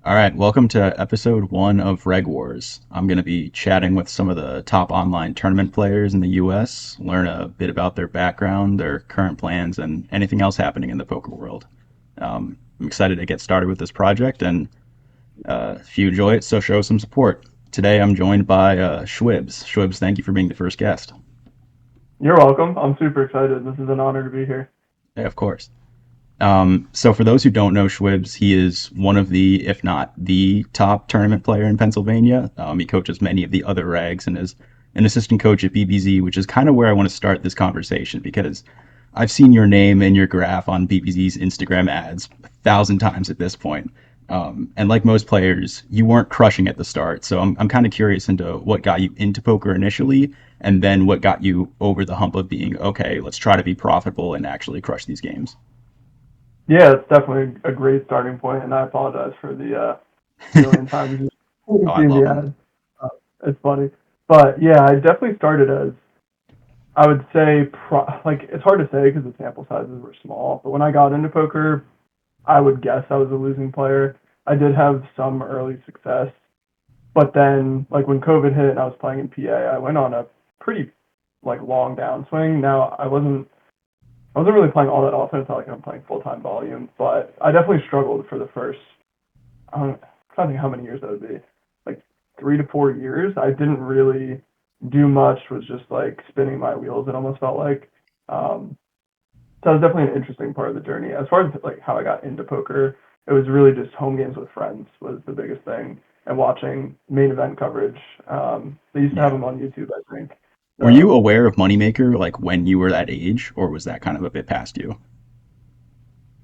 All right, welcome to episode 1 of Reg Wars. I'm going to be chatting with some of the top online tournament players in the US, learn a bit about their background, their current plans, and anything else happening in the poker world. I'm excited to get started with this project, and if you enjoy it, so show some support. Today I'm joined by Schwibbs. Schwibbs, thank you for being the first guest. You're welcome. I'm super excited. This is an honor to be here. Yeah, of course. So for those who don't know Schwibbs, he is one of the, if not the top tournament player in Pennsylvania. He coaches many of the other rags and is an assistant coach at BBZ, which is kind of where I want to start this conversation because I've seen your name and your graph on BBZ's Instagram ads 1,000 times at this point. And like most players, you weren't crushing at the start. So I'm kind of curious into what got you into poker initially, and then what got you over the hump of being, okay, let's try to be profitable and actually crush these games. Yeah, it's definitely a great starting point, and I apologize for the million times Oh, you've I seen love the them. ad. It's funny, but yeah, I definitely started as I would say like it's hard to say because the sample sizes were small. But when I got into poker, I would guess I was a losing player. I did have some early success, but then like when COVID hit and I was playing in PA, I went on a pretty like long downswing. Now I wasn't really playing all that often. It's not like I'm playing full time volume, but I definitely struggled for the first. I'm trying to think how many years that would be. Like 3 to 4 years. I didn't really do much. Was just like spinning my wheels. It almost felt like. So it was definitely an interesting part of the journey. As far as like how I got into poker, it was really just home games with friends was the biggest thing, and watching main event coverage. They used to have Yeah. them on YouTube, I think. Were you So aware of Moneymaker like when you were that age, or was that kind of a bit past you?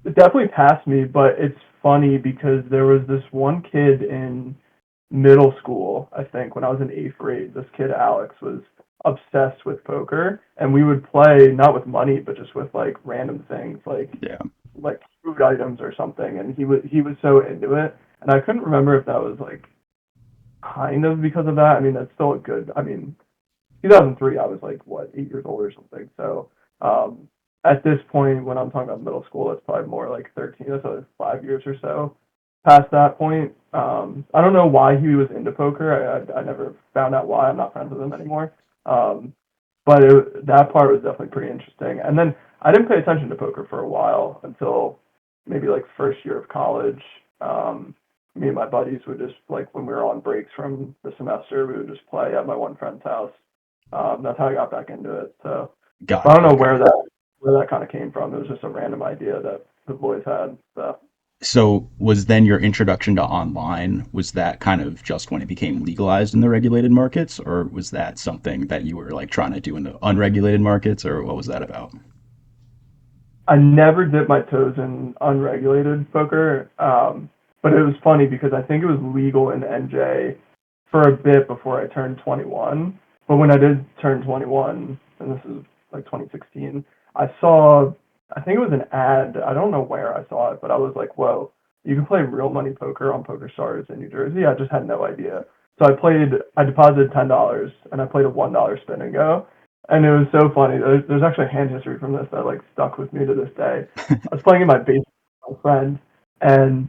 it definitely passed me, but it's funny because there was this one kid in middle school, I think, when I was in eighth grade. This kid, Alex, was obsessed with poker, and we would play not with money, but just with like random things, Yeah. like food items or something. And he was so into it, and I couldn't remember if that was like kind of because of that. I mean, that's still a good. I mean, 2003, I was like what 8 years old or something. So at this point, when I'm talking about middle school, it's probably more like 13. That's like 5 years or so past that point. I don't know why he was into poker. I never found out why. I'm not friends with him anymore. Um, but that part was definitely pretty interesting. And then I didn't pay attention to poker for a while until maybe like first year of college. Me and my buddies would just like when we were on breaks from the semester, we would just play at my one friend's house. That's how I got back into it. So Got I it. don't know Okay. where that kind of came from. It was just a random idea that the boys had. So So was then your introduction to online, was that kind of just when it became legalized in the regulated markets, or was that something that you were like trying to do in the unregulated markets, or what was that about? I never dipped my toes in unregulated poker, but it was funny because I think it was legal in NJ for a bit before I turned 21. But when I did turn 21, and this is like 2016, I saw, I think it was an ad. I don't know where I saw it, but I was like, whoa, you can play real money poker on Poker Stars in New Jersey. I just had no idea. So I deposited $10 and I played a $1 spin and go. And it was so funny. There's actually a hand history from this that like stuck with me to this day. I was playing in my basement with my friend, and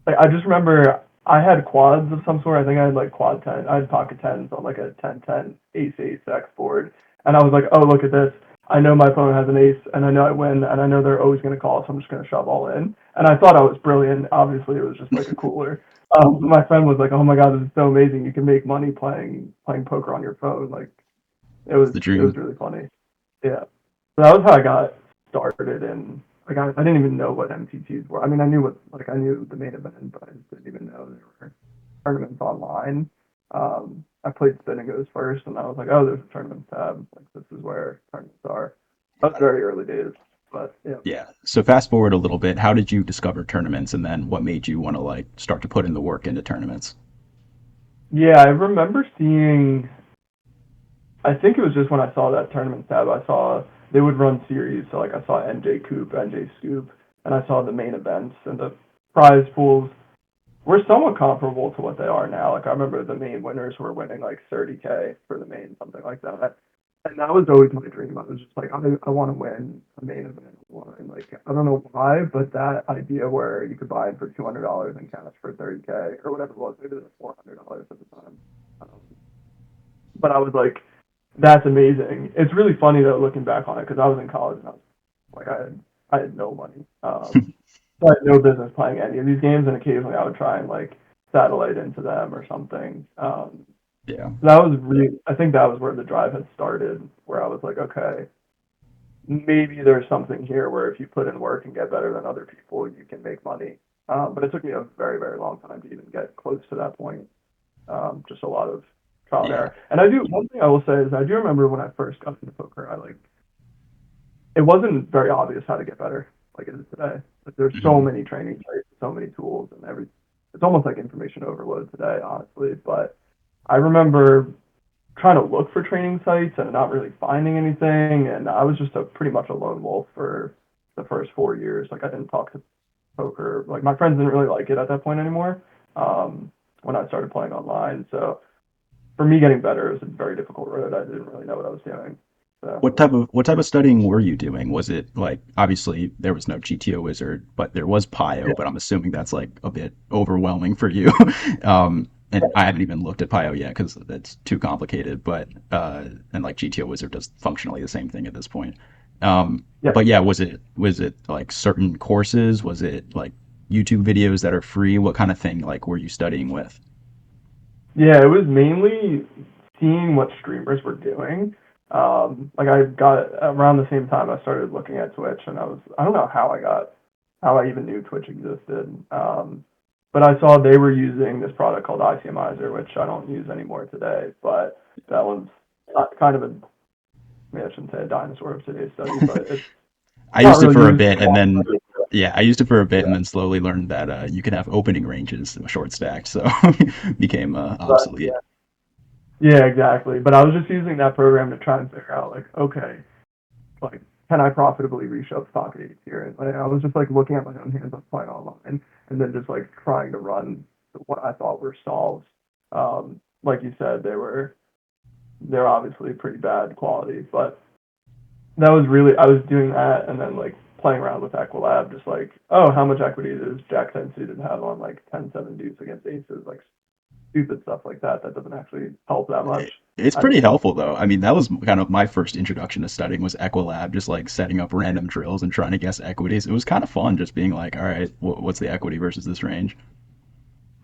like I just remember I had quads of some sort. I think I had like quad ten. I had pocket tens on like a 10-10 ace ace X board, and I was like, oh look at this. I know my opponent has an ace, and I know I win, and I know they're always going to call, so I'm just going to shove all in. And I thought I was brilliant. Obviously, it was just like a cooler. My friend was like, "Oh my god, this is so amazing! You can make money playing poker on your phone." Like It's the it was dream. really funny. Yeah. So that was how I got started, and like I didn't even know what MTTs were. I mean, I knew what like I knew the main event, but I just didn't even know there were tournaments online. I played spin and goes first, and I was like, oh, there's a tournament tab. Like this is where tournaments are. That was Got it. very early days, but yeah. Yeah. So fast forward a little bit, how did you discover tournaments, and then what made you want to like start to put in the work into tournaments? Yeah, I remember seeing. I think it was just when I saw that tournament tab. I saw they would run series, so like I saw NJ Coop, NJ Scoop, and I saw the main events and the prize pools were somewhat comparable to what they are now. Like I remember the main winners were winning like 30K for the main, something like that. And that was always my dream. I was just like, I want to win a main event line. Like, I don't know why, but that idea where you could buy it for $200 and cash for 30K or whatever it was, maybe it was $400 at the time. Um, but I was like, that's amazing. It's really funny though, looking back on it, because I was in college and I was like, I had no money. So I had no business playing any of these games, and occasionally I would try and like satellite into them or something. Yeah. That was really, I think that was where the drive had started, where I was like, okay, maybe there's something here where if you put in work and get better than other people, you can make money. But it took me a very, very long time to even get close to that point. Just a lot of trial and Yeah. error. And I do, one thing I will say is I do remember when I first got into poker, I like, it wasn't very obvious how to get better like it is today. Like, there's so Mhm. many training sites, so many tools, and it's almost like information overload today, honestly. But I remember trying to look for training sites and not really finding anything. And I was just pretty much a lone wolf for the first 4 years. Like, I didn't talk to poker. Like, my friends didn't really like it at that point anymore. When I started playing online. So for me, getting better was a very difficult road. I didn't really know what I was doing. So What type of studying were you doing? Was it like, obviously there was no GTO wizard, but there was yeah, Pio, but I'm assuming that's like a bit overwhelming for you. And I haven't even looked at Pio yet because it's too complicated. But and like GTO wizard does functionally the same thing at this point. yeah, But yeah, was it like certain courses? Was it like YouTube videos that are free? What kind of thing like were you studying with? yeah. It was mainly seeing what streamers were doing. Like, I got around the same time I started looking at Twitch, and I don't know how I even knew Twitch existed. But I saw they were using this product called ICMizer, which I don't use anymore today. But that one's kind of a, maybe I shouldn't say a dinosaur of today's study, but it's I not used it really for a used. bit, and then yeah, I used it for a bit, Yeah, and then slowly learned that you could have opening ranges short stacked, so became but obsolete. yeah, exactly. But I was just using that program to try and figure out, like, okay, like, can I profitably reshove pocket eights here? And like, I was just like looking at my own hands on playing online, and then just like trying to run what I thought were solves. Like you said, they're obviously pretty bad quality, but that was really, I was doing that and then like playing around with Equilab, just like, oh, how much equity does Jack 10 suited have on like 10-7 deuce against aces, like stupid stuff like that that doesn't actually help that much. It's I pretty just, helpful though. I mean, that was kind of my first introduction to studying was Equilab, just like setting up random drills and trying to guess equities. It was kind of fun just being like, all right, what's the equity versus this range?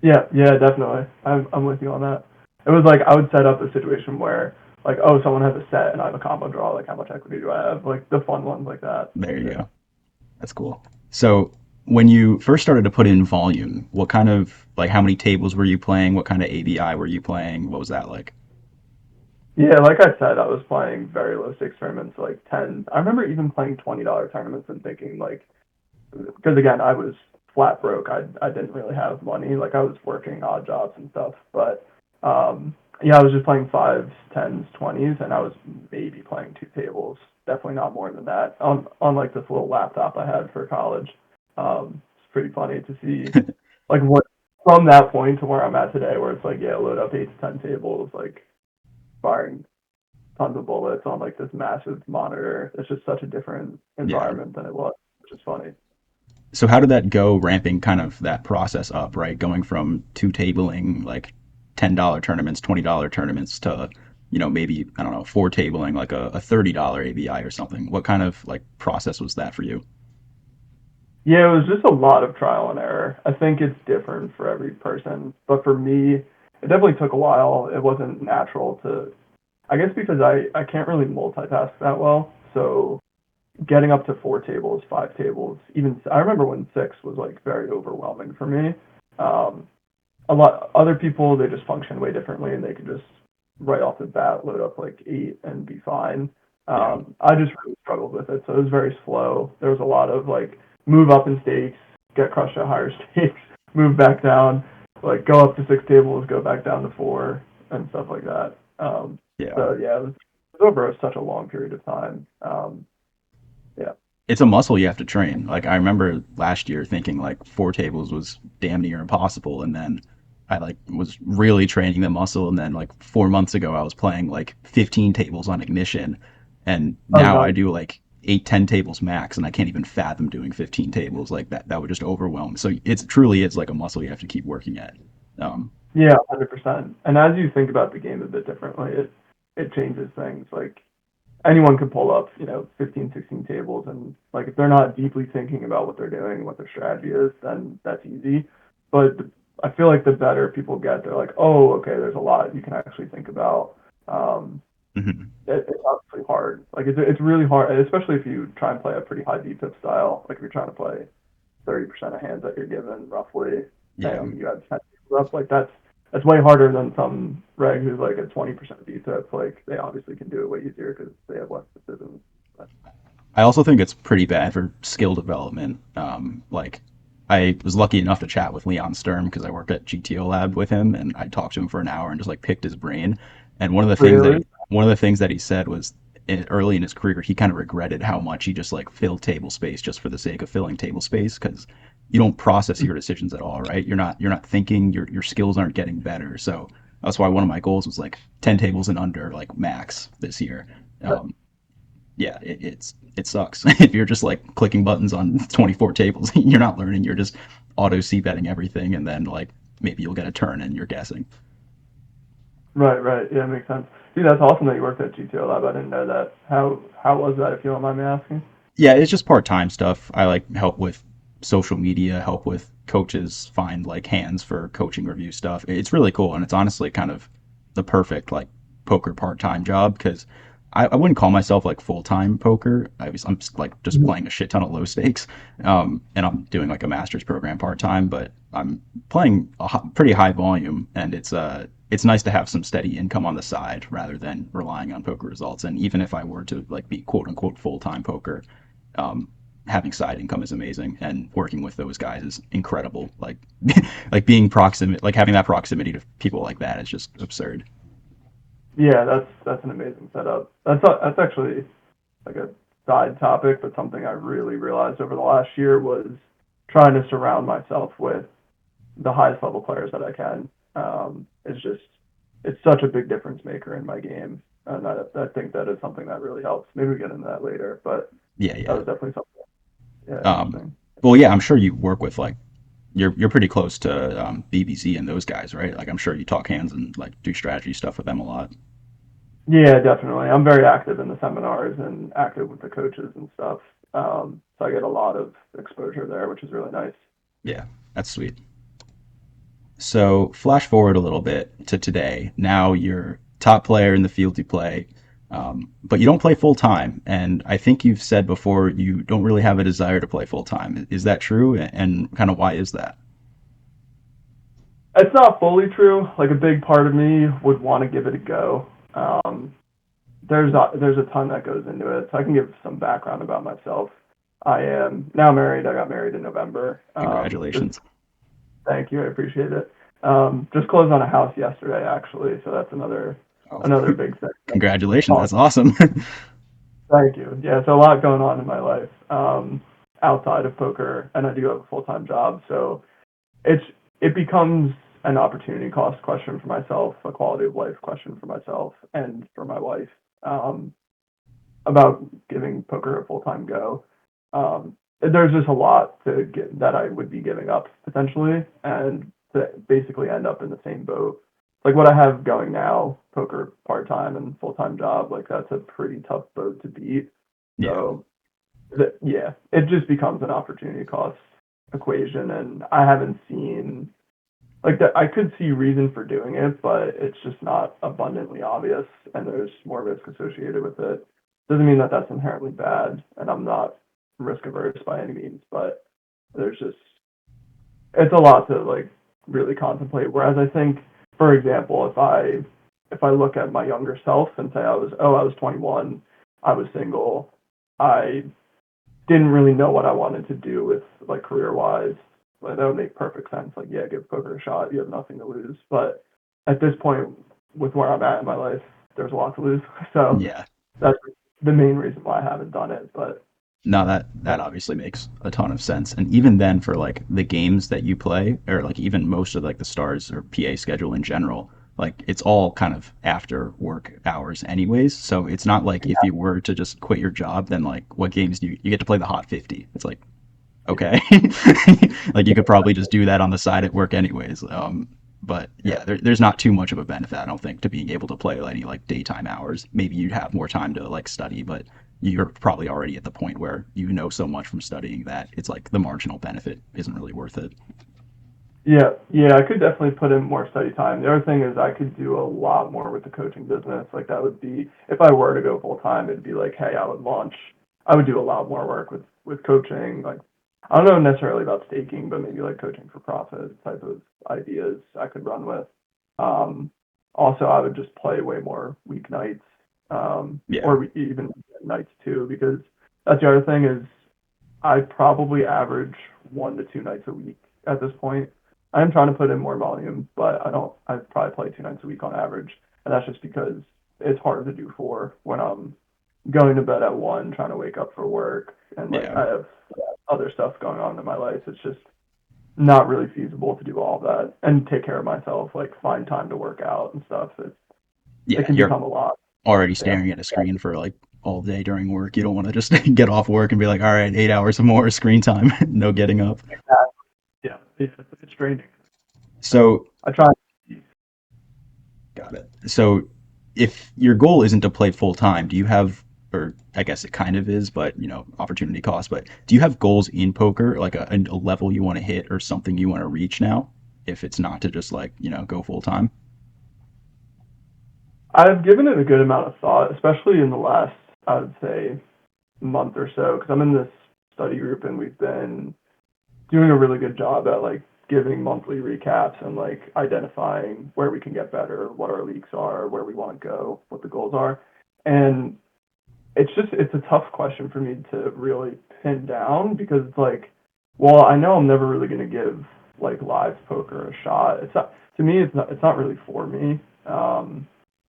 yeah, yeah, definitely. I'm with you on that. It was like I would set up a situation where like, oh, someone has a set and I have a combo draw. Like, how much equity do I have? Like the fun ones like that. There you Yeah. go. That's cool. So when you first started to put in volume, what kind of like how many tables were you playing? What kind of ABI were you playing? What was that like? Yeah, like I said, I was playing very low stakes tournaments, like 10. I remember even playing $20 tournaments and thinking like, because again, I was flat broke. I didn't really have money. Like, I was working odd jobs and stuff. But yeah, I was just playing fives, tens, 20s, and I was maybe playing two tables. Definitely not more than that on like this little laptop I had for college. It's pretty funny to see like what from that point to where I'm at today, where it's like, yeah, load up 8 to 10 tables, like firing tons of bullets on like this massive monitor. It's just such a different Yeah. environment than it was, which is funny. So how did that go ramping kind of that process up, right? Going from two tabling like $10 tournaments, $20 tournaments to, maybe, I don't know, four tabling like a $30 ABI or something. What kind of like process was that for you? Yeah, it was just a lot of trial and error. I think it's different for every person, but for me, it definitely took a while. It wasn't natural to, I guess, because I can't really multitask that well. So getting up to 4 tables, 5 tables, even I remember when six was like very overwhelming for me. Um, a lot other people, they just function way differently and they could just right off the bat load up like 8 and be fine. Yeah. I just really struggled with it, so it was very slow. There was a lot of like move up in stakes, get crushed at higher stakes, move back down, like go up to 6 tables, go back down to 4, and stuff like that. Yeah. So yeah, it was over such a long period of time. Yeah, It's a muscle you have to train. Like I remember last year thinking like four tables was damn near impossible, and then I like was really training the muscle, and then like 4 months ago I was playing like 15 tables on ignition, and Oh, now I no. do like 8, 10 tables max, and I can't even fathom doing 15 tables like that. That would just overwhelm. So it's truly is like a muscle you have to keep working at. Um, Yeah, 100%. And as you think about the game a bit differently, it changes things. Like anyone can pull up, 15, 16 tables, and like if they're not deeply thinking about what they're doing, what their strategy is, then that's easy. But I feel like the better people get, they're like, oh, okay, there's a lot you can actually think about. Um, mhm. it's obviously hard. Like it's really hard, especially if you try and play a pretty high defib style. Like if you're trying to play 30% of hands that you're given roughly, Yeah, and you have 10 people up, like that's way harder than some reg who's like a 20% defib. Like they obviously can do it way easier because they have less decisions. But, I also think it's pretty bad for skill development. Like, I was lucky enough to chat with Leon Sturm because I worked at GTO Lab with him, and I talked to him for an hour and just like picked his brain. And really? one of the things that he said was early in his career, he kind of regretted how much he just like filled table space just for the sake of filling table space because you don't process your decisions at all, right? You're not thinking. Your skills aren't getting better. So that's why one of my goals was like 10 tables and under, like max this year. Um, yeah, it sucks if you're just like clicking buttons on 24 tables. You're not learning. You're just auto c betting everything, and then like maybe you'll get a turn and you're guessing. Right, right. Yeah, makes sense. Dude, that's awesome that you worked at GTO Lab. I didn't know that. How was that, if you don't mind me asking? Yeah, it's just part time stuff. I like help with social media, help with coaches find like hands for coaching review stuff. It's really cool, and it's honestly kind of the perfect like poker part time job because I wouldn't call myself like full time poker. I'm just, like just Mhm. playing a shit ton of low stakes, and I'm doing like a master's program part time, but I'm playing a pretty high volume, and it's nice to have some steady income on the side rather than relying on poker results. And even if I were to like be quote unquote full time poker, um, having side income is amazing, and working with those guys is incredible. Like like being proximate, like having that proximity to people like that is just absurd. Yeah, that's an amazing setup. That's actually like a side topic, but something I really realized over the last year was trying to surround myself with the highest level players that I can. It's such a big difference maker in my game, and I think that is something that really helps. Maybe we get into that later, but Yeah, that yeah. was definitely something. Yeah, Um, interesting. well, yeah, I'm sure you work with like you're pretty close to BBC and those guys, right? Like I'm sure you talk hands and like do strategy stuff with them a lot. Yeah, definitely. I'm very active in the seminars and active with the coaches and stuff. So I get a lot of exposure there, which is really nice. Yeah, that's sweet. So flash forward a little bit to today. Now you're top player in the field you play, but you don't play full time. And I think you've said before you don't really have a desire to play full time. Is that true? And kind of why is that? It's not fully true. Like a big part of me would want to give it a go. Um, there's a ton that goes into it. So I can give some background about myself. I am now married. I got married in November. Just Congratulations. thank you. I appreciate it. Just closed on a house yesterday, actually. So that's Oh, another big thing. congratulations. Oh, That's awesome. thank you. Yeah, so a lot going on in my life outside of poker, and I do have a full time job. So it's it becomes an opportunity cost question for myself, a quality of life question for myself and for my wife, um, about giving poker a full time go. There's just a lot to get that I would be giving up potentially, and to basically end up in the same boat. Like what I have going now, poker part time and full time job, like that's a pretty tough boat to beat. Yeah. So yeah, it just becomes an opportunity cost equation, and I haven't seen like that. I could see reason for doing it, but it's just not abundantly obvious, and there's more risk associated with it. Doesn't mean that that's inherently bad, and I'm not risk averse by any means, but there's just it's a lot to like really contemplate. Whereas I think, for example, if I look at my younger self and say I was 21, I was single, I didn't really know what I wanted to do with like career wise. Like that would make perfect sense. Like, yeah, give poker a shot. You have nothing to lose. But at this point, with where I'm at in my life, there's a lot to lose. So Yeah. that's the main reason why I haven't done it. But No, that obviously makes a ton of sense. And even then, for like the games that you play, or like even most of like the Stars or PA schedule in general, like it's all kind of after work hours anyways. So it's not like if you were to just quit your job, then like what games do you get to play the Hot 50? It's like okay, like you could probably just do that on the side at work anyways. But Yeah. yeah, there's not too much of a benefit, I don't think, to being able to play any like daytime hours. Maybe you'd have more time to like study, but you're probably already at the point where you know so much from studying that it's like the marginal benefit isn't really worth it. Yeah, I could definitely put in more study time. The other thing is I could do a lot more with the coaching business. Like that would be if I were to go full time, it'd be like, hey, I would do a lot more work with coaching. Like I don't know necessarily about staking, but maybe like coaching for profit type of ideas I could run with. Um, Also, I would just play way more weeknights, Yeah, or even nights too, because that's the other thing is I probably average 1 to 2 nights a week at this point. I'm trying to put in more volume, but I don't. I probably play 2 nights a week on average, and that's just because it's hard to do four when I'm going to bed at 1, trying to wake up for work, and like yeah, I have other stuff going on in my life. It's just not really feasible to do all that and take care of myself, like find time to work out and stuff. It yeah. can You're become a lot. already Yeah. staring at a screen for like all day during work. You don't want to just get off work and be like, all right, 8 hours more screen time, no getting up. Yeah, it's draining. So So I try. got it. So if your goal isn't to play full time, do you have, or I guess it kind of is, but opportunity cost, but do you have goals in poker, like a level you want to hit or something you want to reach now? If it's not to just like, go full time? I've given it a good amount of thought, especially in the last, I would say, month or so, because I'm in this study group and we've been doing a really good job at like giving monthly recaps and like identifying where we can get better, what our leaks are, where we want to go, what the goals are. And it's a tough question for me to really pin down because it's like, well, I know I'm never really going to give like live poker a shot. It's not to me. It's not really for me.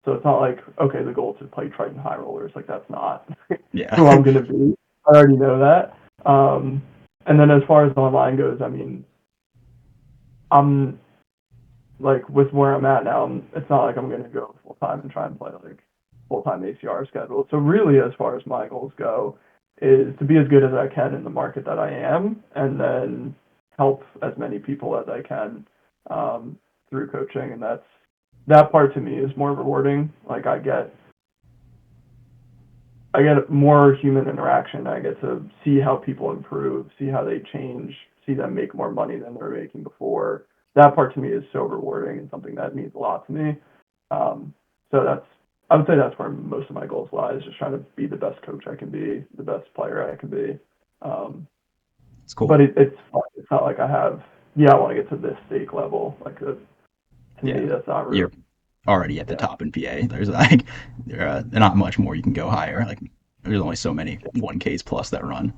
So it's not like okay, the goal is to play Triton high rollers. Like that's not Yeah. who I'm going to be. I already know that. And then as far as online goes, I mean, I'm like with where I'm at now, it's not like I'm going to go full time and try and play like full time ACR schedule. So really, as far as my goals go, is to be as good as I can in the market that I am, and then help as many people as I can through coaching, and that part to me is more rewarding. Like I get more human interaction. I get to see how people improve, see how they change, see them make more money than they were making before. That part to me is so rewarding and something that means a lot to me. Um, so I would say that's where most of my goals lie, is just trying to be the best coach I can be, the best player I can be. Um, It's but cool. it's not like I have, yeah, I want to get to this stake level. Like to Yeah. me, that's not really, You're already at the yeah. top in PA. There's like not much more you can go higher. Like there's only so many 1Ks plus that run.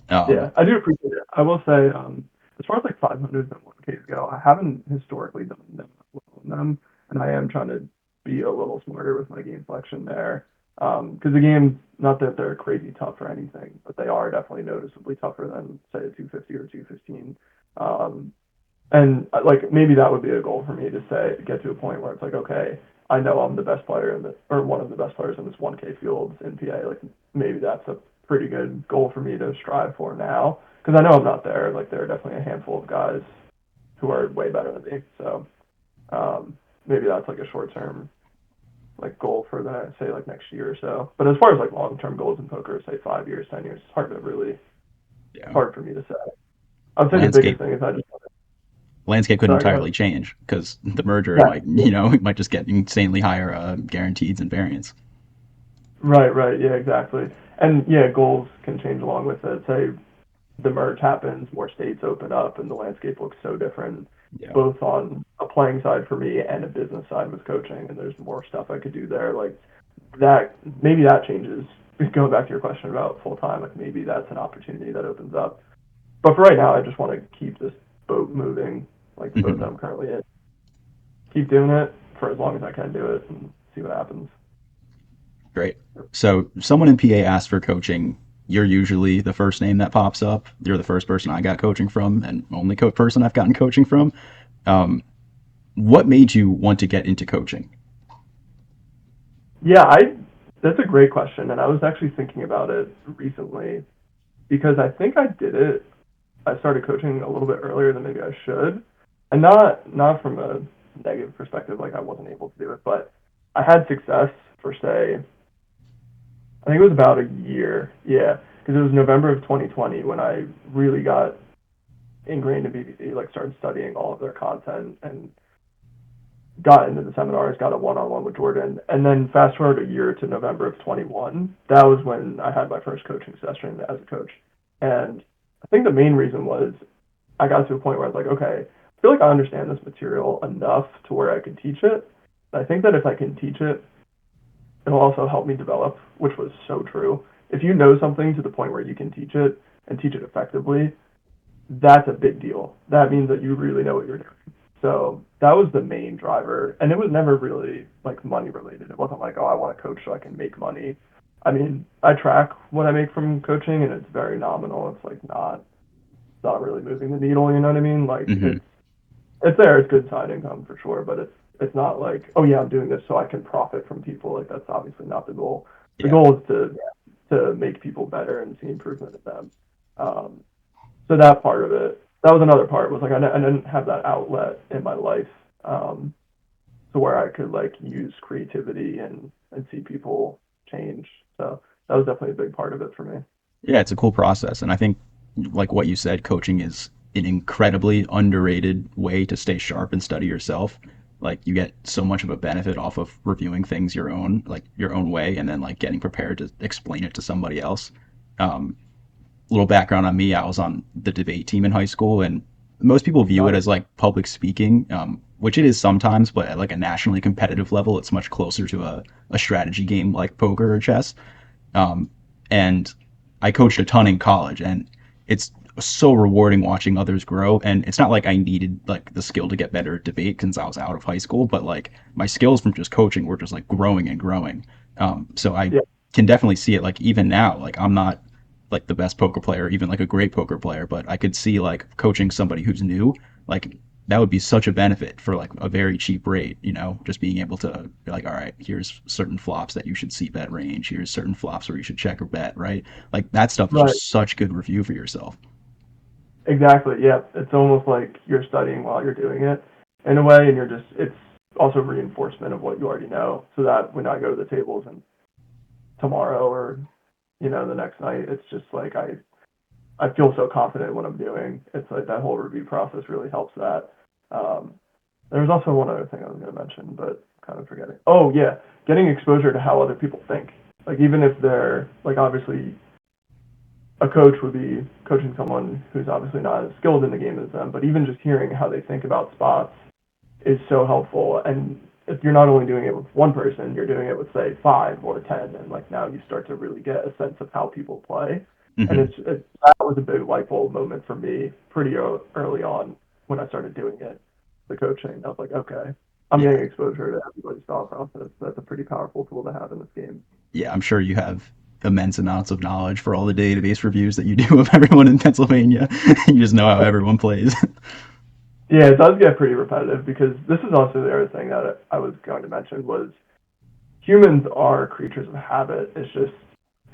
Um, Yeah, I do appreciate it. I will say, as far as like 500s and 1Ks go, I haven't historically done them well on them, and I am trying to be a little smarter with my game selection there. Because the games, not that they're crazy tough or anything, but they are definitely noticeably tougher than say a 250 or 215. Um, and like maybe that would be a goal for me to say get to a point where it's like, okay, I know I'm the best player in this or one of the best players in this 1K field in PA. Like maybe that's a pretty good goal for me to strive for now because I know I'm not there. Like there are definitely a handful of guys who are way better than me. So maybe that's like a short term like goal for the say like next year or so. But as far as like long term goals in poker, say 5 years, 10 years, it's hard to really yeah. hard for me to say. I'd say the biggest Landscape thing is I just landscape could sorry, go ahead. entirely change because the merger Yeah, might it might just get insanely higher guarantees and variance. right. Yeah, exactly. And yeah, goals can change along with it. Say the merge happens, more states open up, and the landscape looks so different, Yeah. both on a playing side for me and a business side with coaching. And there's more stuff I could do there. Like that, maybe that changes. Going back to your question about full time, like maybe that's an opportunity that opens up. But for right now, I just want to keep this boat moving, like the boat that Hmm. I'm currently in. Keep doing it for as long as I can do it and see what happens. Great. So someone in PA asked for coaching you're usually the first name that pops up. You're the first person I got coaching from, and only person I've gotten coaching from. Um, what made you want to get into coaching? Yeah, I that's a great question, and I was actually thinking about it recently because I think I did it. I started coaching a little bit earlier than maybe I should, and not from a negative perspective, like I wasn't able to do it, but I had success for say I think it was about a year, yeah, because it was November of 2020 when I really got ingrained in BBC, like started studying all of their content and got into the seminars, got a one-on-one with Jordan, and then fast forward a year to November of 21. That was when I had my first coaching session as a coach, and I think the main reason was I got to a point where I was like, okay, I feel like I understand this material enough to where I can teach it. I think that if I can teach it, it'll also help me develop, which was so true. If you know something to the point where you can teach it and teach it effectively, that's a big deal. That means that you really know what you're doing. So that was the main driver. And it was never really like money related. It wasn't like, oh, I want to coach so I can make money. I mean, I track what I make from coaching and it's very nominal. It's like not really moving the needle, you know what I mean? Like Mm-hmm. it's there, it's good side income for sure, but it's not like, oh yeah, I'm doing this so I can profit from people. Like that's obviously not the goal. The Yeah. goal is to make people better and see improvement in them. Um, so that part of it, that was another part was like I didn't have that outlet in my life um, to where I could like use creativity and see people change. So that was definitely a big part of it for me. Yeah, it's a cool process. And I think, like what you said, coaching is an incredibly underrated way to stay sharp and study yourself. Like you get so much of a benefit off of reviewing things your own way, and then like getting prepared to explain it to somebody else. Um, Little background on me: I was on the debate team in high school, and most people view it Nice. as like public speaking, which it is sometimes, but at like a nationally competitive level, it's much closer to a strategy game like poker or chess. Um, and I coached a ton in college, and it's so rewarding watching others grow. And it's not like I needed like the skill to get better at debate since I was out of high school, but like my skills from just coaching were just like growing and growing. So I Yeah. can definitely see it. Like even now, like I'm not like the best poker player, even like a great poker player, but I could see like coaching somebody who's new, like that would be such a benefit for like a very cheap rate, just being able to be like, all right, here's certain flops that you should see bet range. Here's certain flops where you should check or bet, right? Like that stuff is Right. just such good review for yourself. Exactly. Yeah. It's almost like you're studying while you're doing it in a way, and it's also reinforcement of what you already know, so that when I go to the tables and tomorrow or the next night, it's just like I feel so confident what I'm doing. It's like that whole review process really helps that. Um, there was also one other thing I was going to mention, but kind of forgetting. Oh yeah, getting exposure to how other people think. Like even if they're like obviously a coach would be coaching someone who's obviously not as skilled in the game as them, but even just hearing how they think about spots is so helpful. And if you're not only doing it with one person, you're doing it with say 5 or 10, and like now you start to really get a sense of how people play. And Mm-hmm. that was a big light bulb moment for me pretty early on when I started doing it, the coaching. I was like, okay, I'm Yeah. getting exposure to everybody's thought process. That's a pretty powerful tool to have in this game. Yeah. I'm sure you have immense amounts of knowledge for all the database reviews that you do of everyone in Pennsylvania. You just know how everyone plays. Yeah, it does get pretty repetitive because this is also the other thing that I was going to mention was humans are creatures of habit.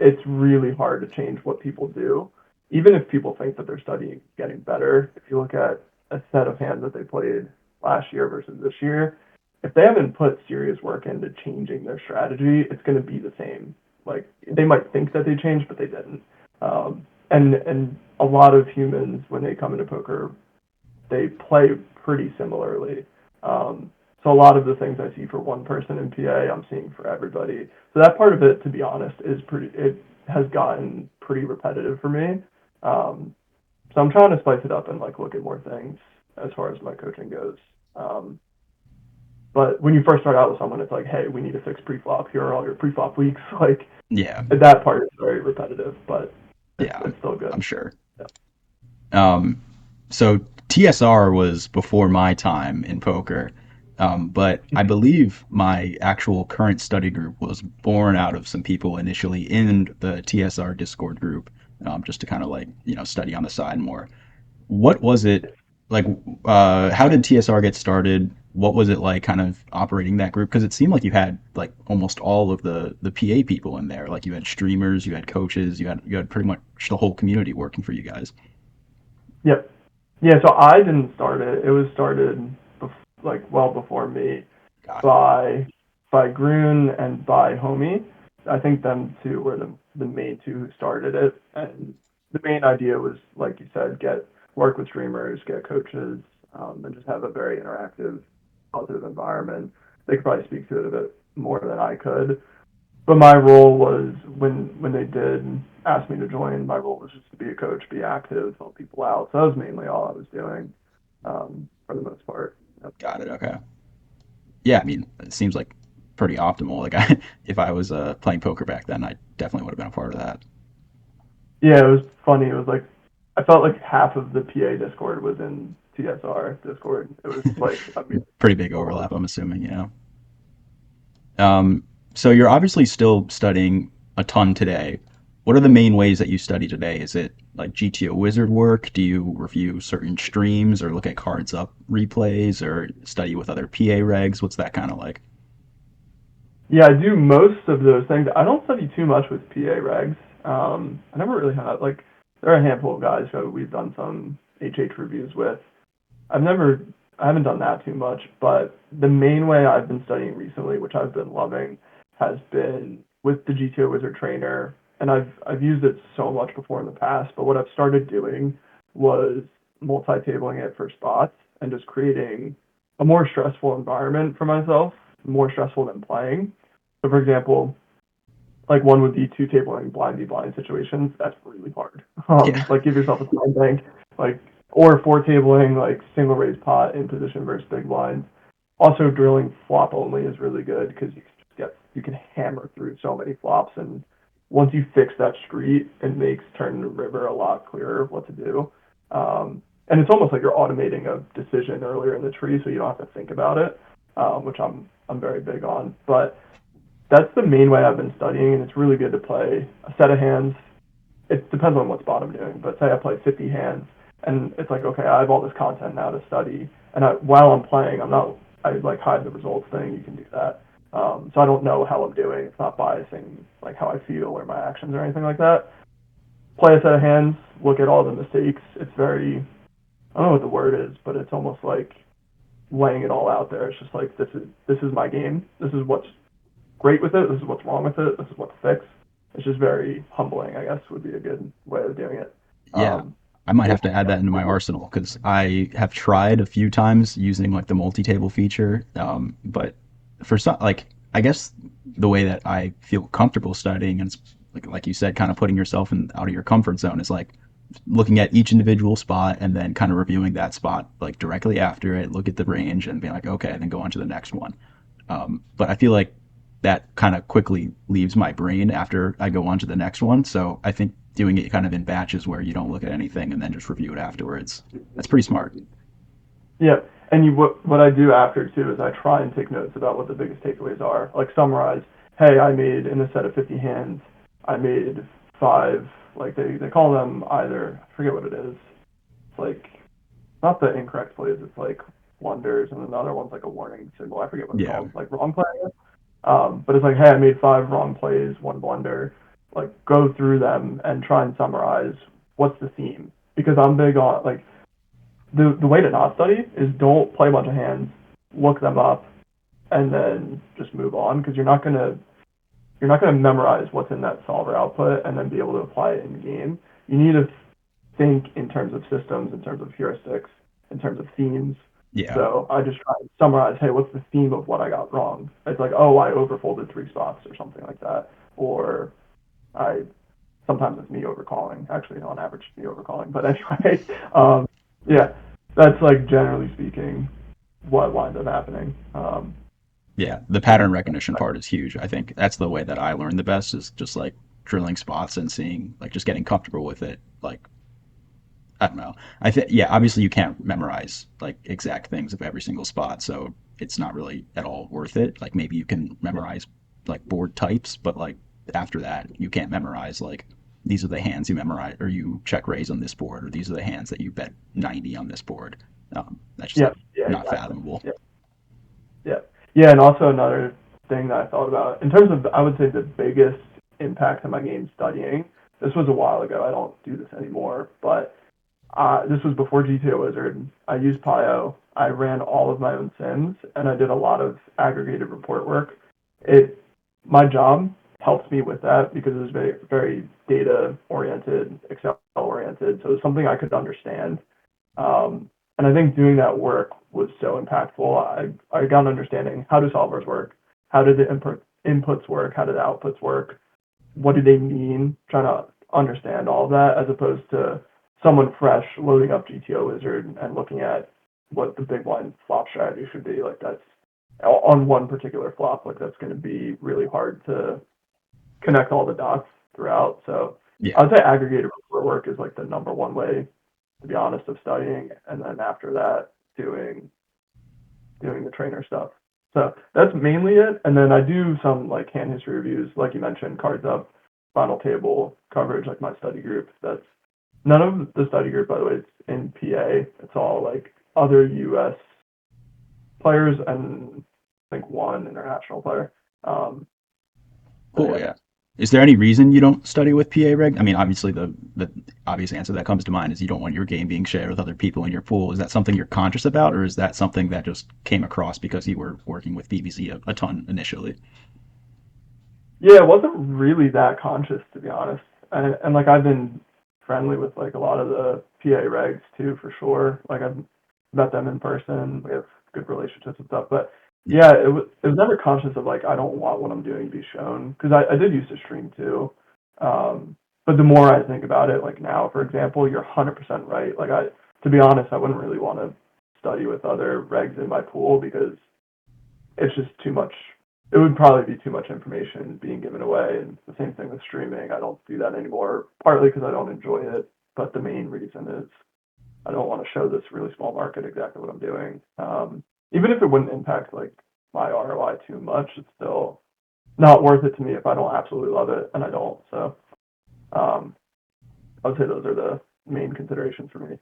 It's really hard to change what people do. Even if people think that they're studying getting better, if you look at a set of hands that they played last year versus this year, if they haven't put serious work into changing their strategy, it's going to be the same. Like they might think that they changed, but they didn't. And a lot of humans when they come into poker they play pretty similarly. So a lot of the things I see for one person in PA, I'm seeing for everybody. So that part of it, to be honest, is pretty. It has gotten pretty repetitive for me. Um, so I'm trying to spice it up and like look at more things as far as my coaching goes. Um, but when you first start out with someone, it's like, hey, we need to fix pre-flop. Here are all your pre-flop weeks. Like Yeah. that part is very repetitive, but Yeah. it's still good. I'm sure. Yeah. Um, so TSR was before my time in poker. But I believe my actual current study group was born out of some people initially in the TSR Discord group, just to kind of like, study on the side more. What was it like? How did TSR get started? What was it like kind of operating that group? Because it seemed like you had like almost all of the PA people in there. Like you had streamers, you had coaches, you had pretty much the whole community working for you guys. Yep. Yeah, so I didn't start it. It was started like well before me Got it. by Groon and by Homie. I think them two were the main two who started it, and the main idea was, like you said, get work with streamers, get coaches, and just have a very interactive, positive environment. They could probably speak to it a bit more than I could, but my role was when they did ask me to join, my role was just to be a coach, be active, help people out. So that was mainly all I was doing, for the most part. Yep. Got it. Okay. Yeah, I mean, it seems like pretty optimal. Like, if I was playing poker back then, I definitely would have been a part of that. Yeah, it was funny. It was like I felt like half of the PA Discord was in TSR Discord. It was like I mean, Pretty big overlap, I'm assuming. So you're obviously still studying a ton today. What are the main ways that you study today? Is it like GTO wizard work? Do you review certain streams or look at cards up replays or study with other PA regs? What's that kind of like? yeah, I do most of those things. I don't study too much with PA regs. I never really had like there are a handful of guys who we've done some HH reviews with. I've never, I haven't done that too much, but the main way I've been studying recently, which I've been loving, has been with the GTO Wizard Trainer, and I've used it so much before in the past. But what I've started doing was multi-tabling it for spots and just creating a more stressful environment for myself, more stressful than playing. So, for example, like one would be two tabling blind v blind situations. That's really hard. Yeah, Like give yourself a time bank, like or four tabling like single raise pot in position versus big blinds. Also, drilling flop only is really good because you can hammer through so many flops, and once you fix that street, it makes turn the river a lot clearer of what to do. And it's almost like you're automating a decision earlier in the tree, so you don't have to think about it, which I'm very big on. But that's the main way I've been studying, and it's really good to play a set of hands. It depends on what spot I'm doing, but say I play 50 hands, and it's like, okay, I have all this content now to study, and while I'm playing, I like hide the results thing. You can do that, so I don't know how I'm doing. It's not biasing like how I feel or my actions or anything like that. Play a set of hands, look at all the mistakes. It's very, I don't know what the word is, but it's almost like laying it all out there. It's just like this is my game. This is what's great with it. This is what's wrong with it. This is what to fix. It's just very humbling, I guess, would be a good way of doing it. yeah. Um, I might yeah, have to add that into my arsenal because I have tried a few times using like the multi-table feature, but for some, like I guess the way that I feel comfortable studying and like you said, kind of putting yourself in out of your comfort zone is like looking at each individual spot and then kind of reviewing that spot like directly after it, look at the range and be like, okay, and then go on to the next one. But I feel like that kind of quickly leaves my brain after I go on to the next one. So I think doing it kind of in batches where you don't look at anything and then just review it afterwards, that's pretty smart. yeah. And what I do after too is I try and take notes about what the biggest takeaways are. Like summarize, hey, I made in a set of 50 hands, I made five. Like they call them either I forget what it is. It's like not the incorrect plays. It's like blunders, and another one's like a warning symbol. I forget what it's Yeah. called. Like wrong play. But it's like, hey, I made five wrong plays, one blunder. Like, go through them and try and summarize what's the theme. Because I'm big on like the way to not study is don't play a bunch of hands, look them up, and then just move on. Because you're not gonna memorize what's in that solver output and then be able to apply it in game. You need to think in terms of systems, in terms of heuristics, in terms of themes. Yeah. So I just try and summarize, hey, what's the theme of what I got wrong? It's like, oh, I overfolded three spots or something like that. Or I sometimes it's me overcalling. Actually, on average, it's me overcalling. But anyway, yeah, that's like generally speaking what winds up happening. Yeah. The pattern recognition part is huge. I think that's the way that I learn the best is just like drilling spots and seeing, like, just getting comfortable with it. Like, I don't know. I think, yeah, obviously you can't memorize like exact things of every single spot. So it's not really at all worth it. Like maybe you can memorize like board types, but like after that, you can't memorize like these are the hands you memorize or you check raise on this board, or these are the hands that you bet 90 on this board. That's just Yeah, like yeah, not exactly. fathomable. Yeah, yeah, yeah. And also another thing that I thought about in terms of, I would say the biggest impact on my game studying. This was a while ago. I don't do this anymore, but this was before GTO Wizard. I used Pio. I ran all of my own sims, and I did a lot of aggregated report work. It My job helped me with that because it was very very data oriented, Excel oriented. So it was something I could understand. And I think doing that work was so impactful. I got an understanding how do solvers work, how do the inputs work, how do the outputs work, what do they mean, trying to understand all of that as opposed to someone fresh loading up GTO Wizard and looking at what the big blind flop strategy should be. Like that's on one particular flop, like that's going to be really hard to connect all the dots throughout. So Yeah. I would say aggregated report work is like the number one way, to be honest, of studying, and then after that, doing the trainer stuff. So that's mainly it. And then I do some like hand history reviews, like you mentioned, cards up, final table coverage, like my study group. That's none of the study group, by the way, it's in PA. It's all like other US players and I think one international player. So Cool. yeah. Yeah. Is there any reason you don't study with PA reg? I mean, obviously the obvious answer that comes to mind is you don't want your game being shared with other people in your pool. Is that something you're conscious about, or is that something that just came across because you were working with BBC a ton initially? Yeah, it wasn't really that conscious to be honest. And like I've been friendly with like a lot of the PA regs too for sure. Like I've met them in person. We have good relationships and stuff. But Yeah. yeah, it was never conscious of like I don't want what I'm doing to be shown because I did used to stream too. But the more I think about it, like now, for example, you're 100% right. Like to be honest, I wouldn't really want to study with other regs in my pool because it's just too much. It would probably be too much information being given away. And the same thing with streaming. I don't do that anymore, partly because I don't enjoy it. But the main reason is I don't want to show this really small market exactly what I'm doing. Even if it wouldn't impact like my ROI too much, it's still not worth it to me if I don't absolutely love it, and I don't. So um, I would say those are the main considerations for me.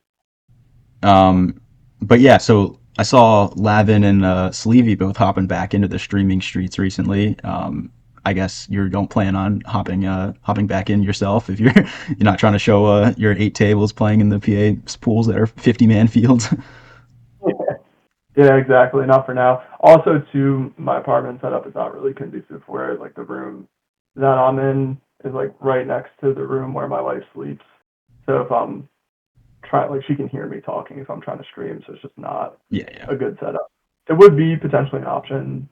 Um, but yeah, so I saw Lavin and Sleevey both hopping back into the streaming streets recently. I guess you don't plan on hopping back in yourself if you're not trying to show your 8 tables playing in the PA pools that are 50-man fields. Yeah, exactly. Not for now. Also, too, my apartment setup is not really conducive for it. Like the room that I'm in is like right next to the room where my wife sleeps. So if I'm trying, like she can hear me talking if I'm trying to stream. So it's just not Yeah, yeah. a good setup. It would be potentially an option.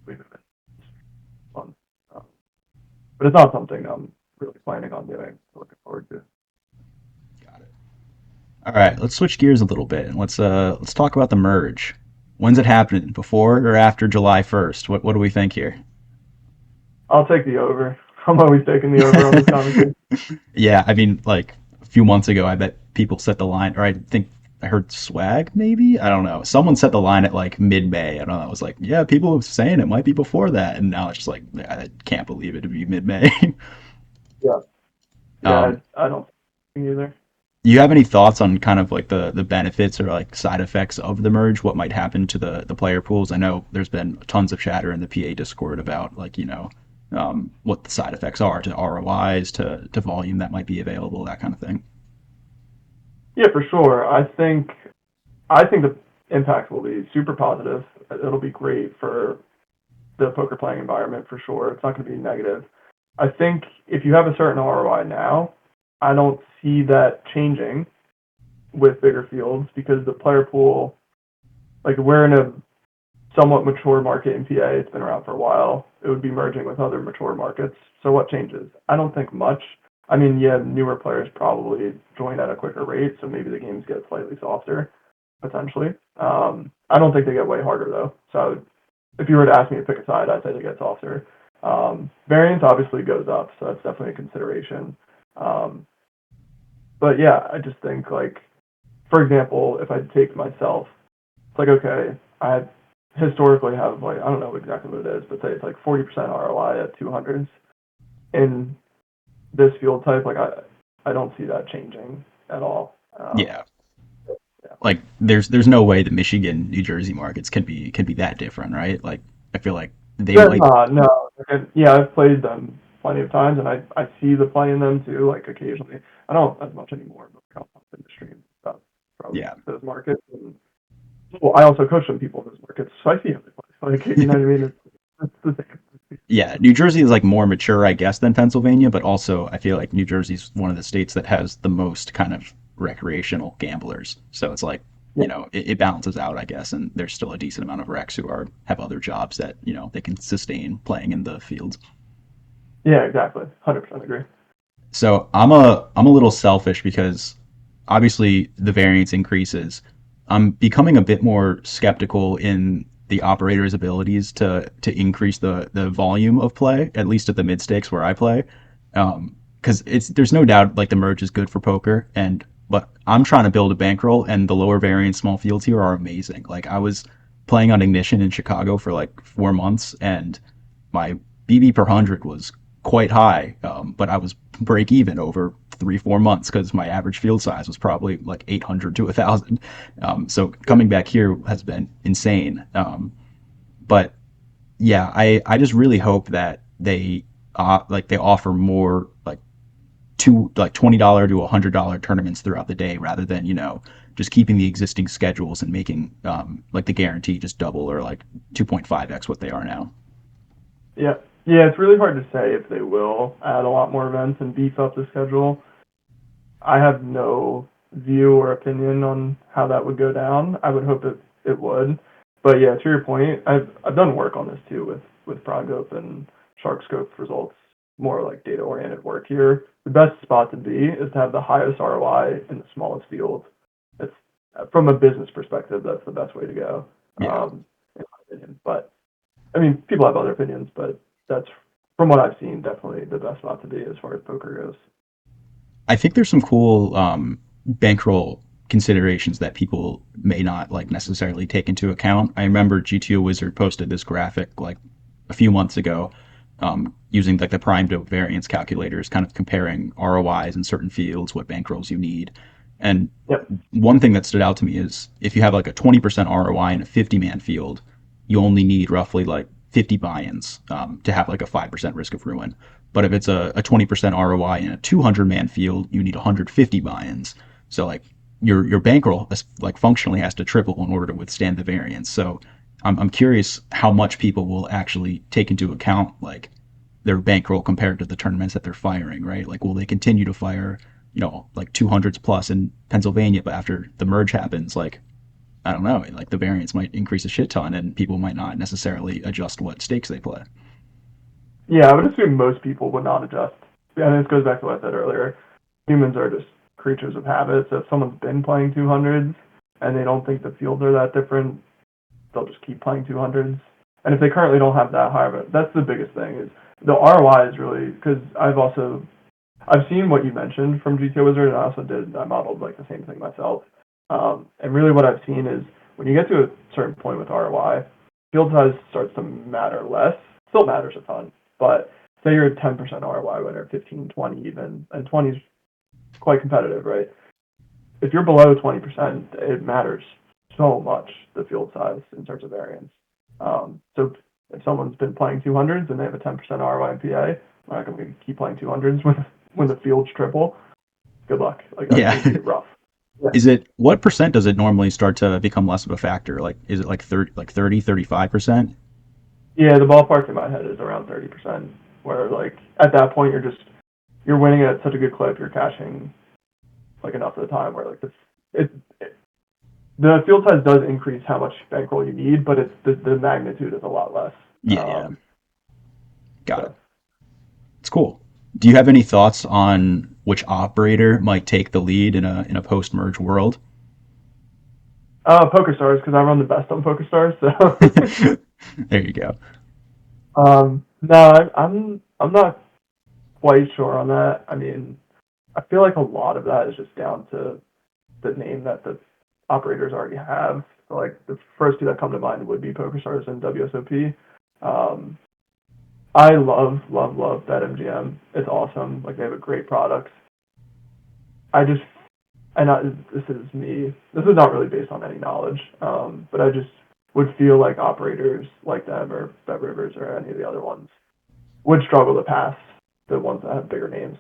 We've been fun, um, but it's not something I'm really planning on doing. Looking forward to. Got it. All right, let's switch gears a little bit and let's talk about the merge. When's it happening? Before or after July 1st? What do we think here? I'll take the over. I'm always taking the over on this conversation. Yeah, I mean, like a few months ago, I bet people set the line, or I think I heard Swag, maybe? I don't know. Someone set the line at like mid May. I don't know. I was like, yeah, people were saying it might be before that. And now it's just like, I can't believe it to be mid May. Yeah, yeah. um, I don't think either. you have any thoughts on kind of like the benefits or like side effects of the merge? What might happen to the player pools? I know there's been tons of chatter in the PA Discord about like, what the side effects are to ROIs, to volume that might be available, that kind of thing. Yeah, for sure. I think the impact will be super positive. It'll be great for the poker playing environment for sure. It's not going to be negative. I think if you have a certain ROI now, I don't see that changing with bigger fields because the player pool, like we're in a somewhat mature market in PA. It's been around for a while. It would be merging with other mature markets. So what changes? I don't think much. I mean, yeah, newer players probably join at a quicker rate, so maybe the games get slightly softer potentially. I don't think they get way harder though. So if you were to ask me to pick a side, I'd say they get softer. Variance obviously goes up, so that's definitely a consideration. Um, but yeah, I just think like, for example, if I take myself, it's like okay, I have historically have like, I don't know exactly what it is, but say it's like 40% ROI at 200s in this field type. Like I don't see that changing at all. Yeah, Yeah. like there's no way the Michigan, New Jersey markets can be that different, right? Like I feel like they They're might. not, no. And, yeah, I've played them plenty of times, and I see the play in them too. Like occasionally, I don't as much anymore, but I'll pop in the stream stuff from Yeah, those markets. And well, I also coach some people in those markets, so I see how they play. Like you know what I mean? It's the same. yeah. New Jersey is like more mature, I guess, than Pennsylvania, but also I feel like New Jersey's one of the states that has the most kind of recreational gamblers. So it's like, Yeah, it balances out, I guess, and there's still a decent amount of recs who are have other jobs that they can sustain playing in the fields. yeah, exactly. 100% agree. So I'm a little selfish because obviously the variance increases. I'm becoming a bit more skeptical in the operator's abilities to increase the volume of play, at least at the mid stakes where I play. Because it's there's no doubt like the merge is good for poker, and but I'm trying to build a bankroll, and the lower variance small fields here are amazing. Like I was playing on Ignition in Chicago for like 4 months, and my BB per hundred was quite high, but I was break even over 3 4 months because my average field size was probably like 800 to 1,000. So Yeah, coming back here has been insane. But yeah, I just really hope that they offer more like $20 to $100 tournaments throughout the day rather than just keeping the existing schedules and making like the guarantee just double or like 2.5x what they are now. yeah, yeah. It's really hard to say if they will add a lot more events and beef up the schedule. I have no view or opinion on how that would go down. I would hope it would. But yeah, to your point, I've done work on this too with Progop and Sharkscope results, more like data oriented work here. The best spot to be is to have the highest ROI in the smallest field. It's from a business perspective, that's the best way to go. Yeah. In my opinion. But I mean, people have other opinions, but that's from what I've seen, definitely the best spot to be as far as poker goes. I think there's some cool bankroll considerations that people may not like necessarily take into account. I remember GTO Wizard posted this graphic like a few months ago, using like the prime dope variance calculators, kind of comparing ROIs in certain fields, what bankrolls you need. And Yep. one thing that stood out to me is if you have like a 20% ROI in a 50-man field, you only need roughly like 50 buy-ins to have like a 5% risk of ruin. But if it's a 20% ROI in a 200-man field, you need 150 buy-ins. So like your bankroll like functionally has to triple in order to withstand the variance. So I'm curious how much people will actually take into account like their bankroll compared to the tournaments that they're firing, right? Like will they continue to fire, like 200s plus in Pennsylvania, but after the merge happens, like I don't know, like the variance might increase a shit ton and people might not necessarily adjust what stakes they play. Yeah, I would assume most people would not adjust. Yeah, and this goes back to what I said earlier. Humans are just creatures of habit. So if someone's been playing 200s and they don't think the fields are that different, they'll just keep playing 200s. And if they currently don't have that high, but that's the biggest thing is the ROI is really because I've seen what you mentioned from GTO Wizard, and I modeled like the same thing myself. And really, what I've seen is when you get to a certain point with ROI, field size starts to matter less. Still matters a ton, but say you're a 10% ROI winner, 15, 20 even, and 20 is quite competitive, right? If you're below 20%, it matters so much the field size in terms of variance. So if someone's been playing 200s and they have a 10% ROI in PA, they're not going to keep playing 200s when the field's triple. Good luck. Like that's Yeah. going to be rough. Yeah. Is it what percent does it normally start to become less of a factor? Like is it like 30 like 30, 35%? Yeah, the ballpark in my head is around 30%. Where like at that point you're winning at such a good clip, you're cashing like enough of the time where like it the field size does increase how much bankroll you need, but it's the magnitude is a lot less. Yeah, yeah. Got it. So It's cool. Do you have any thoughts on which operator might take the lead in a post-merge world? Poker Stars because I run the best on Poker Stars. So There you go. no, I'm not quite sure on that. I mean, I feel like a lot of that is just down to the name that the operators already have. So like the first two that come to mind would be PokerStars and WSOP. Um, I love BetMGM. It's awesome. Like they have a great product. I just and I, this is me. This is not really based on any knowledge, but I just would feel like operators like them or Bet Rivers or any of the other ones would struggle to pass the ones that have bigger names.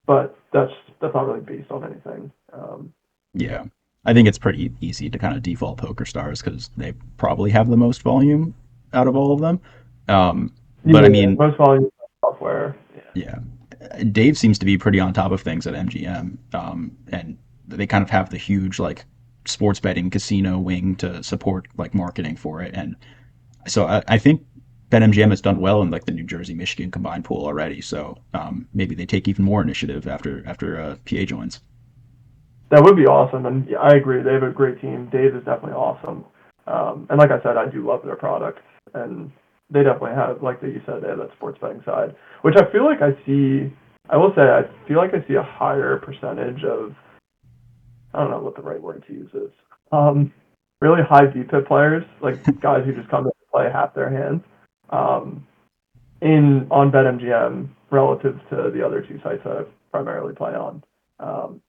But that's not really based on anything. Yeah. I think it's pretty easy to kind of default Poker Stars because they probably have the most volume out of all of them. But I Yeah, mean, most volume software. Yeah, yeah, Dave seems to be pretty on top of things at MGM, and they kind of have the huge like sports betting casino wing to support like marketing for it, and so I think BetMGM has done well in like the New Jersey Michigan combined pool already. So maybe they take even more initiative after PA joins. that would be awesome. And yeah, I agree. They have a great team. Dave is definitely awesome. And like I said, I do love their product. And they definitely have, like you said, they have that sports betting side, which I feel like I see. I will say, I feel like I see a higher percentage of, I don't know what the right word to use is. Really high VPIP players, like guys who just come in and play half their hands, um, in on BetMGM relative to the other two sites that I primarily play on. Um,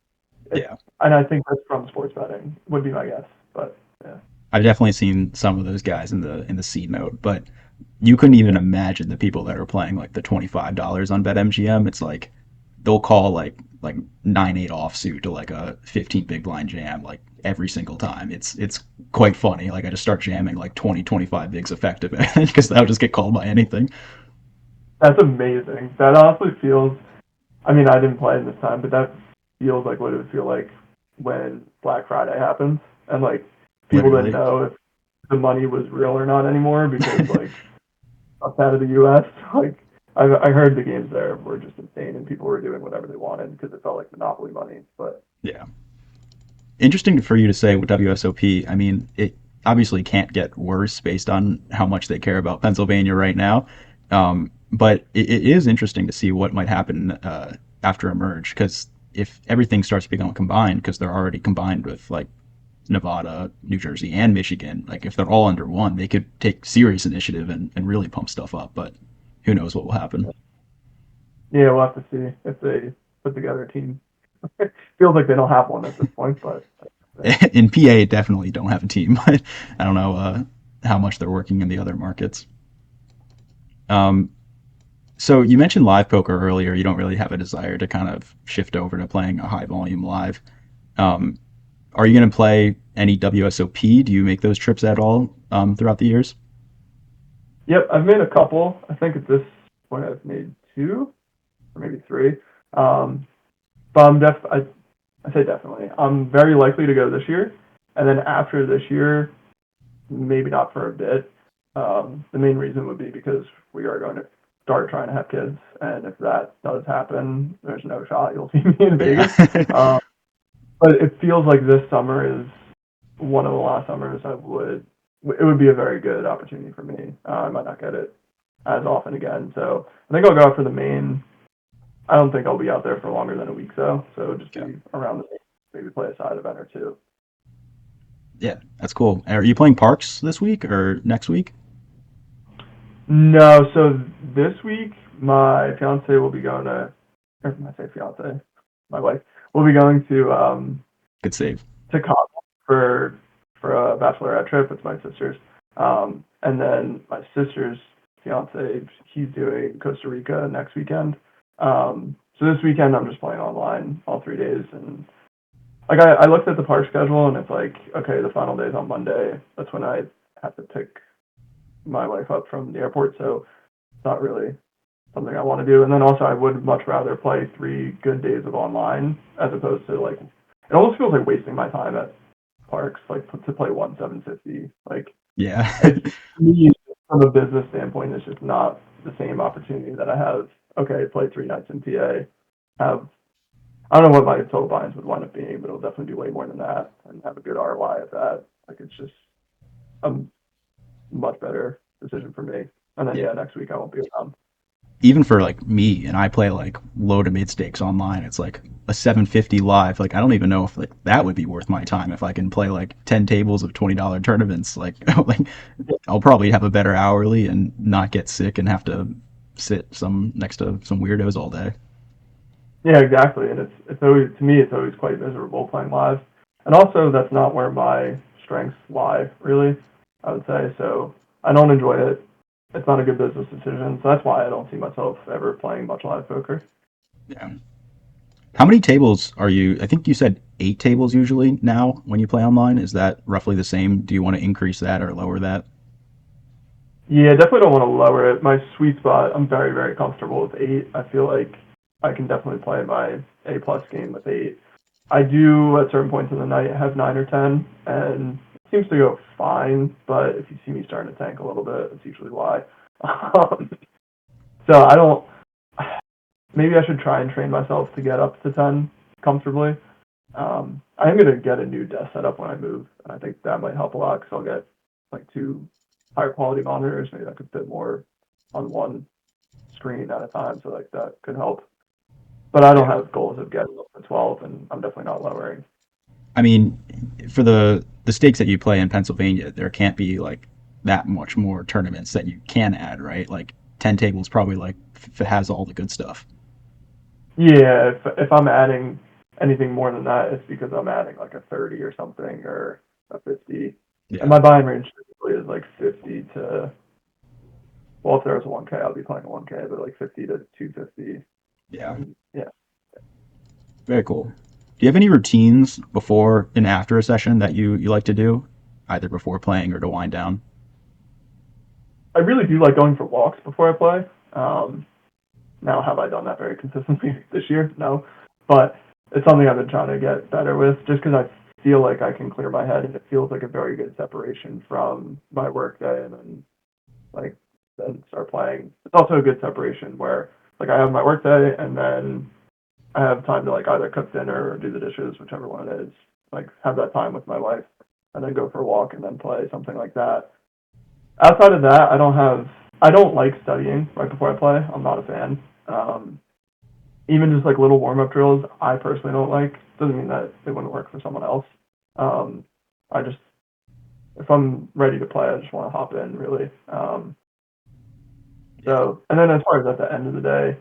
it's Yeah, and I think that's from sports betting would be my guess, but yeah, I've definitely seen some of those guys in the C note, but you couldn't even imagine the people that are playing like the $25 on BetMGM. It's like they'll call like 9-8 offsuit to like a 15 big blind jam like every single time. It's quite funny. Like I just start jamming like 20-25 bigs effective because that would just get called by anything. that's amazing. That honestly feels. I mean, I didn't play it this time, but that feels like what it would feel like when Black Friday happens, and like people didn't Literally. know if the money was real or not anymore because like outside of the U.S. Like I heard the games there were just insane, and people were doing whatever they wanted because it felt like monopoly money. But Yeah. Interesting for you to say with WSOP. I mean, it obviously can't get worse based on how much they care about Pennsylvania right now. But it is interesting to see what might happen after a merge because if everything starts to become combined, because they're already combined with like Nevada, New Jersey, and Michigan, like if they're all under one, they could take serious initiative and really pump stuff up. But who knows what will happen? yeah, we'll have to see if they put together a team. Feels like they don't have one at this point, but In PA, definitely don't have a team. But I don't know how much they're working in the other markets. Um, So you mentioned live poker earlier. You don't really have a desire to kind of shift over to playing a high volume live. Um, are you going to play any WSOP? Do you make those trips at all throughout the years? yep, I've made a couple. I think at this point I've made two or maybe three. Um, but I say definitely. I'm very likely to go this year, and then after this year, maybe not for a bit. The main reason would be because we are going to start trying to have kids, and if that does happen, there's no shot you'll see me in Yeah. Vegas. Um, but it feels like this summer is one of the last summers I would. It would be a very good opportunity for me. I might not get it as often again, so I think I'll go out for the main. I don't think I'll be out there for longer than a week though, so it'll just Yeah. be around the maybe play a side event or two. Yeah, that's cool. Are you playing Parks this week or next week? No, so this week my fiance will be going to, or I say fiance, my wife will be going Good save. to Cabo for a bachelorette trip. It's my sister's, and then my sister's fiance, he's doing Costa Rica next weekend. So this weekend I'm just playing online all 3 days, and like I looked at the park schedule and it's like okay, the final day is on Monday. That's when I have to pick my wife up from the airport, so it's not really something I want to do. And then also, I would much rather play 3 good days of online as opposed to like it almost feels like wasting my time at parks like to play 1 750. Like Yeah. it's to me from a business standpoint, it's just not the same opportunity that I have. Okay, play 3 nights in PA. Have I don't know what my total buy-ins would wind up being, but it'll definitely be way more than that and have a good ROI at that. Like it's just a much better decision for me. And then Yeah. yeah, next week I won't be around. even for like me, and I play like low to mid stakes online, it's like a 750 live. Like I don't even know if like that would be worth my time if I can play like 10 tables of $20 tournaments. Like like I'll probably have a better hourly and not get sick and have to sit some next to some weirdos all day. Yeah, exactly. And it's always, to me, it's always quite miserable playing live. And also, that's not where my strengths lie, really, I would say. So I don't enjoy it. It's not a good business decision. So that's why I don't see myself ever playing much live poker. Yeah. How many tables are you? I think you said 8 tables usually now when you play online. Is that roughly the same? Do you want to increase that or lower that? Yeah, definitely don't want to lower it. My sweet spot, I'm very, very comfortable with 8. I feel like I can definitely play my A plus game with 8. I do at certain points in the night have 9 or 10, and it seems to go fine. But if you see me starting to tank a little bit, that's usually why. Um, so I don't. Maybe I should try and train myself to get up to 10 comfortably. I am gonna get a new desk setup when I move, and I think that might help a lot because I'll get like 2 higher quality monitors. Maybe I could fit more on one screen at a time, so like that could help. But I don't Yeah. have goals of getting up to 12, and I'm definitely not lowering. I mean, for the stakes that you play in Pennsylvania, there can't be like that much more tournaments that you can add, right? Like 10 tables probably like it has all the good stuff. Yeah, if I'm adding anything more than that, it's because I'm adding like a 30 or something or a 50. And Yeah. my buying range typically is like 50 to, well, if there was a 1K, I'll be playing a 1K, but like 50 to 250. Yeah. And yeah, Very cool. Do you have any routines before and after a session that you like to do, either before playing or to wind down? I really do like going for walks before I play. Now, have I done that very consistently this year? No, but it's something I've been trying to get better with, just because I feel like I can clear my head, and it feels like a very good separation from my work day, and then like then start playing. It's also a good separation where like I have my work day, and then I have time to like either cook dinner or do the dishes, whichever one it is. Like have that time with my wife, and then go for a walk, and then play something like that. Outside of that, I don't like studying right before I play. I'm not a fan. Even just like little warm up drills, I personally don't like. Doesn't mean that it wouldn't work for someone else. Um, I just if I'm ready to play, I just want to hop in really. Yeah. So and then as far as at the end of the day,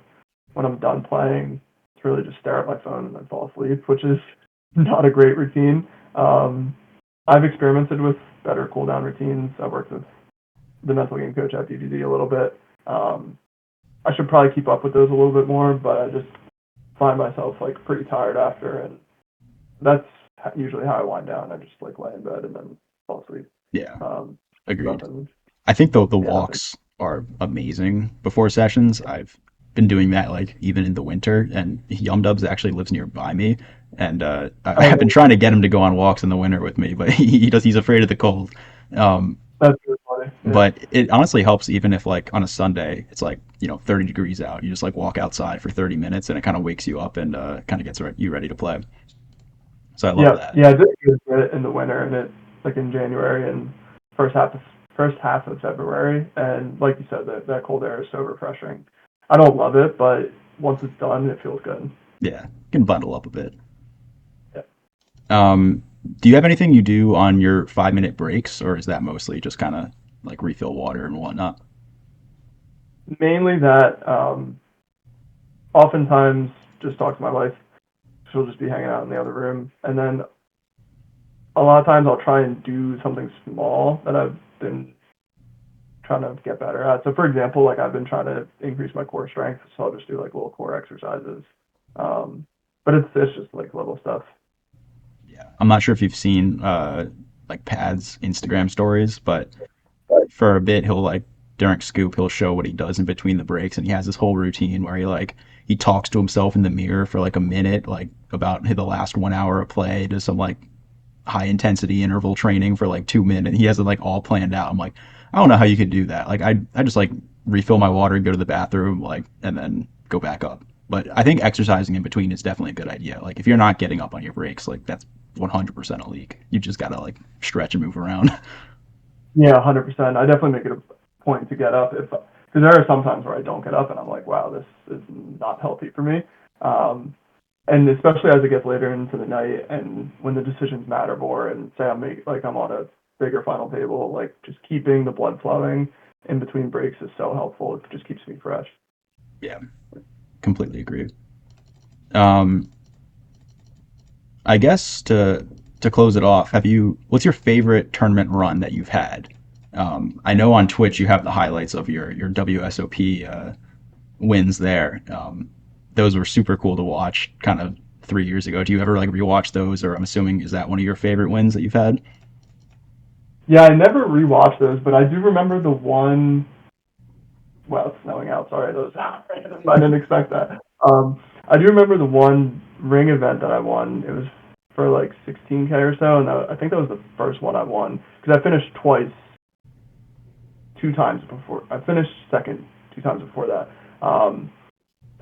when I'm done playing, it's really just stare at my phone and then fall asleep, which is not a great routine. Um, I've experimented with better cooldown routines. I've worked with the mental game coach at BBD a little bit. I should probably keep up with those a little bit more, but I just find myself like pretty tired after, and that's usually how I wind down. I just like lay in bed and then fall asleep. Yeah. Um, Agreed. nothing, I think the nothing. walks are amazing before sessions. I've been doing that like even in the winter, and Yum Dubs actually lives nearby me, and I've been Oh, trying to get him to go on walks in the winter with me, but he's afraid of the cold. Um, that's really funny. Yeah, but it honestly helps even if like on a Sunday it's like 30 degrees out. You just like walk outside for 30 minutes, and it kind of wakes you up and kind of gets you ready to play. So I love yeah, that. yeah. I did it in the winter, and it like in January and first half of first half of February, and like you said, that cold air is so refreshing. I don't love it, but once it's done, it feels good. Yeah, you can bundle up a bit. Yeah. Um, do you have anything you do on your 5 minute breaks, or is that mostly just kind of like refill water and whatnot? Mainly that. Oftentimes, just talk to my wife. She'll just be hanging out in the other room, and then a lot of times I'll try and do something small that I've been trying to get better at. So for example, like I've been trying to increase my core strength, so I'll just do like little core exercises. Um, but it's just like little stuff. Yeah, I'm not sure if you've seen like Pad's Instagram stories, but for a bit he'll like during scoop he'll show what he does in between the breaks, and he has this whole routine where he talks to himself in the mirror for like a minute, like about the last 1 hour of play, does some like high intensity interval training for like 2 minutes. He has it like all planned out. I'm like, I don't know how you could do that. Like I just like refill my water, go to the bathroom, like, and then go back up. But I think exercising in between is definitely a good idea. Like if you're not getting up on your breaks, like that's 100% a leak. You just gotta like stretch and move around. Yeah, 100%. I definitely make it a point to get up. because there are some times where I don't get up and I'm like, wow, this is not healthy for me. Um, and especially as it gets later into the night and when the decisions matter more, and say I'm on a bigger final table, like just keeping the blood flowing in between breaks is so helpful. It just keeps me fresh. Yeah, completely agree. Um, I guess to close it off, have you? What's your favorite tournament run that you've had? I know on Twitch you have the highlights of your WSOP wins there. Those were super cool to watch. Kind of 3 years ago. Do you ever like rewatch those, or I'm assuming is that one of your favorite wins that you've had? Yeah, I never rewatched those, but I do remember the one. Well, it's snowing out. Sorry, those. I didn't expect that. I do remember the one ring event that I won. It was for like 16K or so, and I think that was the first one I won because I finished twice, two times before. I finished second two times before that,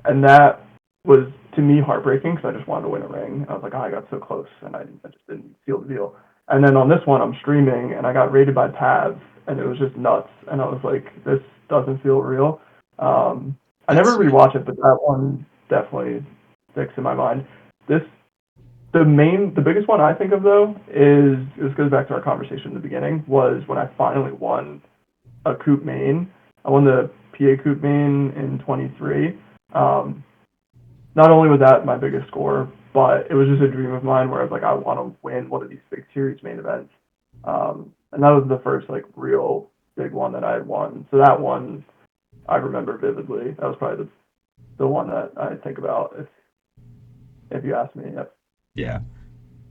and that was to me heartbreaking because I just wanted to win a ring. I was like, oh, I got so close, and I just didn't seal the deal. And then on this one, I'm streaming, and I got rated by Tabs, and it was just nuts. And I was like, this doesn't feel real. I That's never sweet. rewatch it, but that one definitely sticks in my mind. This the biggest one I think of though is this goes back to our conversation in the beginning was when I finally won a coupe main. I won the PA coupe main in 23. Um, Not only was that my biggest score, but it was just a dream of mine where I was like, I want to win one of these big series main events. And that was the first like real big one that I had won. So that one I remember vividly. That was probably the one that I think about if you ask me. Yep. Yeah.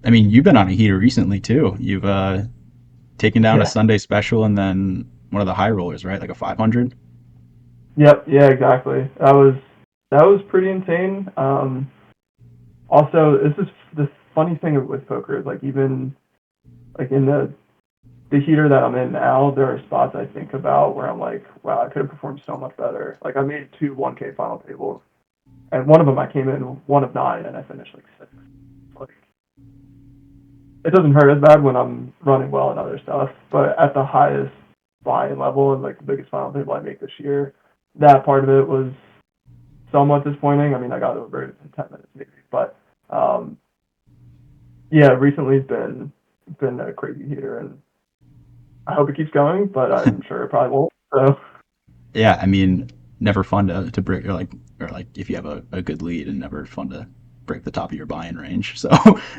I mean, you've been on a heater recently too. You've taken down a Yeah. Sunday special and then one of the high rollers, right? Like a 500. Yep. Yeah. Exactly. That was pretty insane. Also, this is the funny thing with poker is like even like in the heater that I'm in now, there are spots I think about where I'm like, wow, I could have performed so much better. Like I made two 1K final tables, and one of them I came in one of nine, and I finished like sixth. Like it doesn't hurt as bad when I'm running well and other stuff, but at the highest buy-in level and like the biggest final table I make this year, that part of it was somewhat disappointing. I mean, I got over it in 10 minutes maybe, but um, yeah, recently's been a crazy heater, and I hope it keeps going, but I'm sure it probably won't. So Yeah, I mean, never fun to break or like if you have a good lead and never fun to break the top of your buy-in range. So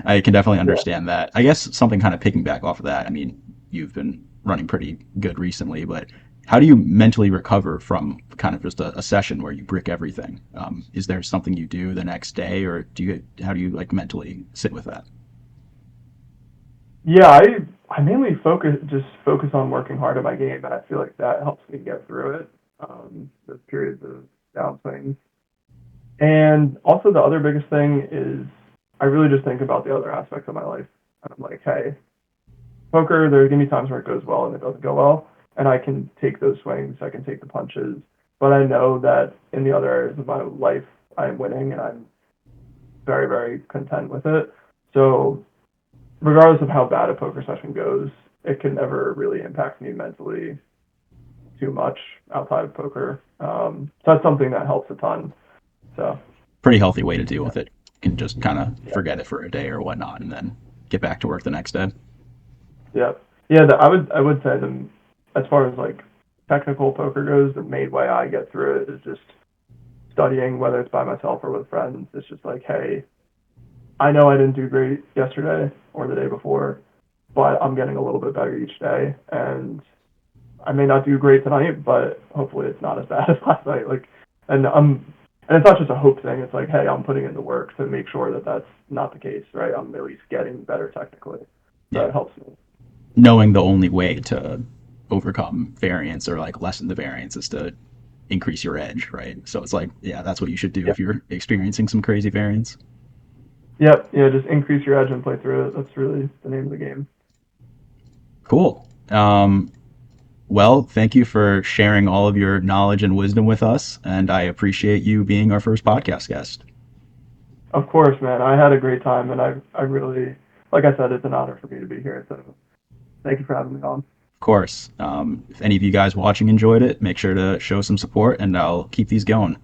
I can definitely yeah. understand that. I guess something kind of picking back off of that. I mean, you've been running pretty good recently, but how do you mentally recover from kind of just a session where you brick everything? Is there something you do the next day, or how do you like mentally sit with that? Yeah, I mainly focus on working hard at my game, and I feel like that helps me get through it. Those periods of downswings, and also the other biggest thing is I really just think about the other aspects of my life. And I'm like, hey, poker, there's gonna be times where it goes well and it doesn't go well, and I can take those swings, I can take the punches, but I know that in the other areas of my life, I am winning, and I'm very, very content with it. So regardless of how bad a poker session goes, it can never really impact me mentally too much outside of poker. So that's something that helps a ton. So Pretty healthy way to deal yeah, with it. You can just kind of yeah, forget it for a day or whatnot, and then get back to work the next day. yeah, yeah. I would say as far as like technical poker goes, the main way I get through it is just studying, whether it's by myself or with friends. It's just like, hey, I know I didn't do great yesterday or the day before, but I'm getting a little bit better each day, and I may not do great tonight, but hopefully it's not as bad as last night. Like, and it's not just a hope thing. It's like, hey, I'm putting in the work to make sure that that's not the case, right? I'm at least getting better technically, so Yeah, it helps me. knowing the only way to overcome variance or like lessen the variance is to increase your edge, right? So it's like, yeah, that's what you should do Yeah. if you're experiencing some crazy variance. Yep. Yeah. Just increase your edge and play through it. That's really the name of the game. Cool. Well, thank you for sharing all of your knowledge and wisdom with us, and I appreciate you being our first podcast guest. Of course, man. I had a great time, and I really, like I said, it's an honor for me to be here. So thank you for having me on. Of course, if any of you guys watching enjoyed it, make sure to show some support, and I'll keep these going.